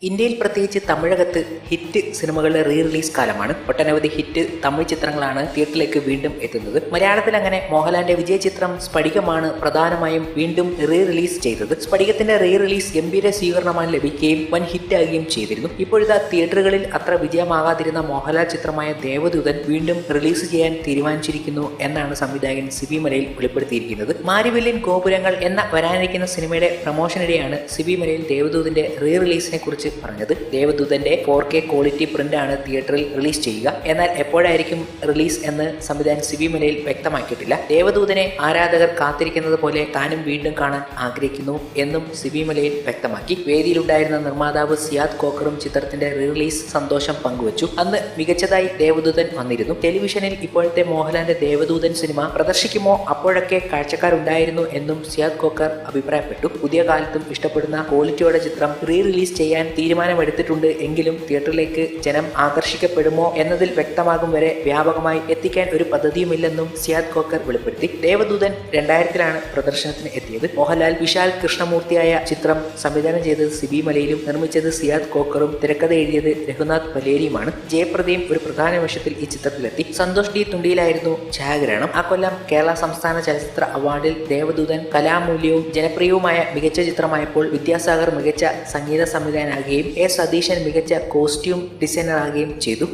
ഇന്ത്യയിൽ പ്രത്യേകിച്ച് തമിഴകത്ത് ഹിറ്റ് സിനിമകളുടെ റീ റിലീസ് കാലമാണ്. ഒട്ടനവധി ഹിറ്റ് തമിഴ് ചിത്രങ്ങളാണ് തിയേറ്ററിലേക്ക് വീണ്ടും എത്തുന്നത്. മലയാളത്തിൽ അങ്ങനെ മോഹൻലാലിന്റെ വിജയ ചിത്രം സ്ഫടികമാണ് പ്രധാനമായും വീണ്ടും റീ റിലീസ് ചെയ്തത്. സ്ഫടികത്തിന്റെ റീ റിലീസ് ഗംഭീര സ്വീകരണമാണ് ലഭിക്കുകയും വൻ ഹിറ്റാകുകയും ചെയ്തിരുന്നു. ഇപ്പോഴത്തെ തിയേറ്ററുകളിൽ അത്ര വിജയമാകാതിരുന്ന മോഹൻലാൽ ചിത്രമായ ദേവദൂതൻ വീണ്ടും റിലീസ് ചെയ്യാൻ തീരുമാനിച്ചിരിക്കുന്നു എന്നാണ് സംവിധായകൻ സിബി മലയിൽ വെളിപ്പെടുത്തിയിരിക്കുന്നത്. മാരിവില്യൻ ഗോപുരങ്ങൾ എന്ന വരാനിരിക്കുന്ന സിനിമയുടെ പ്രൊമോഷനിടെയാണ് സിബി മലയിൽ ദേവദൂതന്റെ റീ റിലീസിനെ കുറിച്ച് പറഞ്ഞത്. ദേവദൂതന്റെ 4K ക്വാളിറ്റി പ്രിന്റ് ആണ് തിയേറ്ററിൽ റിലീസ് ചെയ്യുക. എന്നാൽ എപ്പോഴായിരിക്കും റിലീസ് എന്ന് സംവിധായകൻ സിബി മലയിൽ വ്യക്തമാക്കിയിട്ടില്ല. ദേവദൂതനെ ആരാധകർ കാത്തിരിക്കുന്നത് പോലെ താനും വീണ്ടും കാണാൻ ആഗ്രഹിക്കുന്നു എന്നും സിബി മലയിൽ വ്യക്തമാക്കി. വേദിയിലുണ്ടായിരുന്ന നിർമ്മാതാവ് സിയാദ് കോക്കറും ചിത്രത്തിന്റെ റിലീസ് സന്തോഷം പങ്കുവച്ചു. അന്ന് മികച്ചതായി ദേവദൂതൻ വന്നിരുന്നു. ടെലിവിഷനിൽ ഇപ്പോഴത്തെ മോഹൻലാലിന്റെ ദേവദൂതൻ സിനിമ പ്രദർശിക്കുമോ അപ്പോഴൊക്കെ കാഴ്ചക്കാരുണ്ടായിരുന്നു എന്നും സിയാദ് കോക്കർ അഭിപ്രായപ്പെട്ടു. പുതിയ കാലത്തും ഇഷ്ടപ്പെടുന്ന ക്വാളിറ്റിയോടെ ചിത്രം റീ റിലീസ് ചെയ്യാൻ തീരുമാനമെടുത്തിട്ടുണ്ട് എങ്കിലും തിയേറ്ററിലേക്ക് ജനം ആകർഷിക്കപ്പെടുമോ എന്നതിൽ വ്യക്തമാകും വരെ വ്യാപകമായി എത്തിക്കാൻ ഒരു പദ്ധതിയുമില്ലെന്നും സിയാദ് കോക്കർ വെളിപ്പെടുത്തി. ദേവദൂതൻ 2000-ലാണ് പ്രദർശനത്തിന് എത്തിയത്. മോഹൻലാൽ വിശാൽ കൃഷ്ണമൂർത്തിയായ ചിത്രം സംവിധാനം ചെയ്തത് സിബി മലയിലും നിർമ്മിച്ചത് സിയാദ് കോക്കറും തിരക്കഥ എഴുതിയത് രഘുനാഥ് പലേരിയുമാണ്. ജയപ്രദയും ഒരു പ്രധാന വേഷത്തിൽ ഈ ചിത്രത്തിലെത്തി. സന്തോഷ് ഡി തുണ്ടിയിലായിരുന്നു ഛായാഗ്രഹണം. ആ കൊല്ലം കേരള സംസ്ഥാന ചലച്ചിത്ര അവാർഡിൽ ദേവദൂതൻ കലാമൂല്യവും ജനപ്രിയവുമായ മികച്ച ചിത്രമായപ്പോൾ വിദ്യാസാഗർ മികച്ച സംഗീത സംവിധായകനാകുകയും എ സതീശൻ മികച്ച കോസ്റ്റ്യൂം ഡിസൈനറാകുകയും ചെയ്തു.